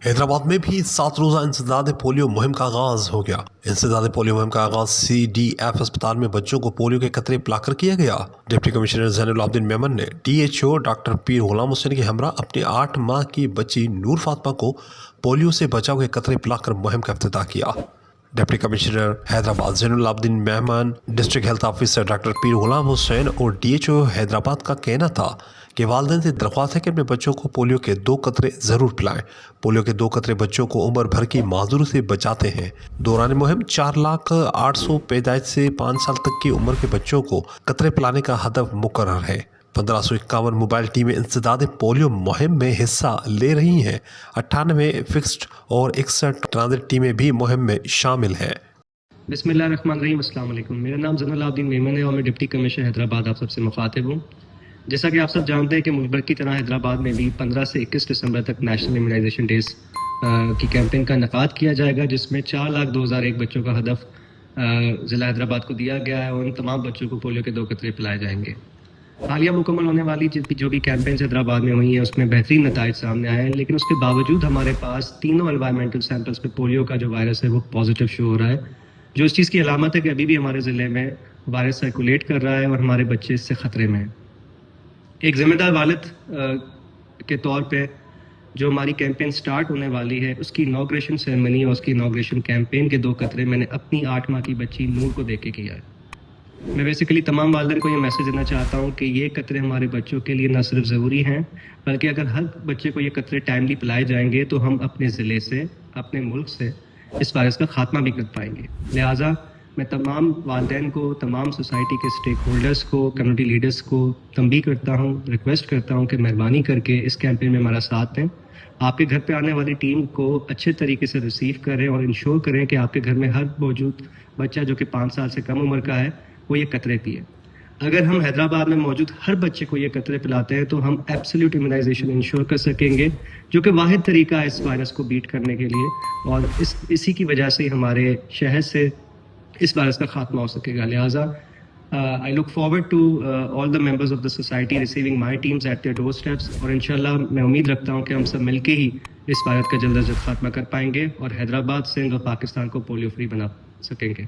हैदराबाद में भी 7 रोज़ा इंसदाद पोलियो मुहिम का आगाज़ हो गया। इंसदाद पोलियो मुहिम का आगाज़ CDF अस्पताल में बच्चों को पोलियो के कतरे पिलाकर किया गया। डिप्टी कमिश्नर ज़ैनुल आबिदीन मेमन ने DHO डॉक्टर पीर गुलाम हुसैन के हमरा अपनी 8 माह की बच्ची नूर फातिमा को पोलियो से बचाव के कतरे पिलाकर मुहिम का इफ्तिताह किया। Deputy commissioner Hyderabad Zainul Abidin Memon, district health officer doctor पीर गुलाम हुसैन और DHO हैदराबाद का कहना था कि वालिदैन से दरख्वास्त है कि अपने बच्चों को पोलियो के 2 कतरे ज़रूर पिलाएं। पोलियो के 2 कतरे बच्चों को उम्र भर की माजूरी से बचाते हैं। दौरान मुहिम 4,08,000 पैदाइश से 5 साल तक की उम्र के बच्चों को कतरे पिलाने का हदफ मुकर्रर है। 1551 मोबाइल टीमें इंसदाद पोलियो मुहिम में हिस्सा ले रही हैं। 98 फिक्स्ड और 61 ट्रांजिट टीमें भी मुहिम में शामिल हैं। बिस्मिल्लाहिर्रहमानिर्रहीम, अस्सलाम वालेकुम। मेरा नाम ज़ैनुल आबिदीन मेमन है और मैं डिप्टी कमिश्नर हैदराबाद आप सबसे मुखातिब हूँ। जैसा कि आप सब जानते हैं कि मुल्क भर की तरह हैदराबाद में भी 15 से 21 दिसंबर तक नेशनल इम्यूनाइजेशन डेज की कैंपेन का इनेकाद किया जाएगा, जिसमें 4,02,001 बच्चों का हदफ ज़िला हैदराबाद को दिया गया है और उन तमाम बच्चों को पोलियो के 2 कतरे पिलाए जाएंगे। हालिया मुकम्मल होने वाली जो भी कैंपेन्स हैदराबाद में हुई हैं उसमें बेहतरीन नताइज सामने आए हैं, लेकिन उसके बावजूद हमारे पास तीनों एनवायरमेंटल सैंपल्स पे पोलियो का जो वायरस है वो पॉजिटिव शो हो रहा है, जो इस चीज़ की अलामत है कि अभी भी हमारे ज़िले में वायरस सर्कुलेट कर रहा है और हमारे बच्चे इससे ख़तरे में हैं। एक ज़िम्मेदार वालिद के तौर पे जो हमारी कैंपेन स्टार्ट होने वाली है उसकी इनॉग्रेशन सेरेमनी और उसकी इनॉग्रेशन कैंपेन के 2 कतरे मैंने अपनी 8 माह की बच्ची नूर को दे के किया है। मैं बेसिकली तमाम वालिदैन को ये मैसेज देना चाहता हूँ कि ये कतरे हमारे बच्चों के लिए न सिर्फ ज़रूरी हैं, बल्कि अगर हर बच्चे को ये कतरे टाइमली पिलाए जाएंगे तो हम अपने ज़िले से, अपने मुल्क से इस वायरस का खात्मा भी कर पाएंगे। लिहाजा मैं तमाम वालिदैन को, तमाम सोसाइटी के स्टेक होल्डर्स को, कम्युनिटी लीडर्स को तंबीह करता हूँ, रिक्वेस्ट करता हूँ कि मेहरबानी करके इस कैंपेन में हमारा साथ दें। आपके घर पे आने वाली टीम को अच्छे तरीके से रिसीव करें और इंश्योर करें कि आपके घर में हर मौजूद बच्चा जो कि 5 साल से कम उम्र का है वो ये कतरे पिए। अगर हम हैदराबाद में मौजूद हर बच्चे को ये कतरे पिलाते हैं तो हम एब्सोल्यूट इम्यूनाइजेशन इंश्योर कर सकेंगे, जो कि वाहिद तरीका है इस वायरस को बीट करने के लिए, और इसी की वजह से हमारे शहर से इस वायरस का खात्मा हो सकेगा। लिहाजा I look forward to all the members of the society receiving my teams at their door steps, और इंशाल्लाह मैं उम्मीद रखता हूँ कि हम सब मिलके ही इस वायरस का जल्द अज जल्द खात्मा कर पाएंगे और हैदराबाद, सिंध और पाकिस्तान को पोलियो फ्री बना सकेंगे।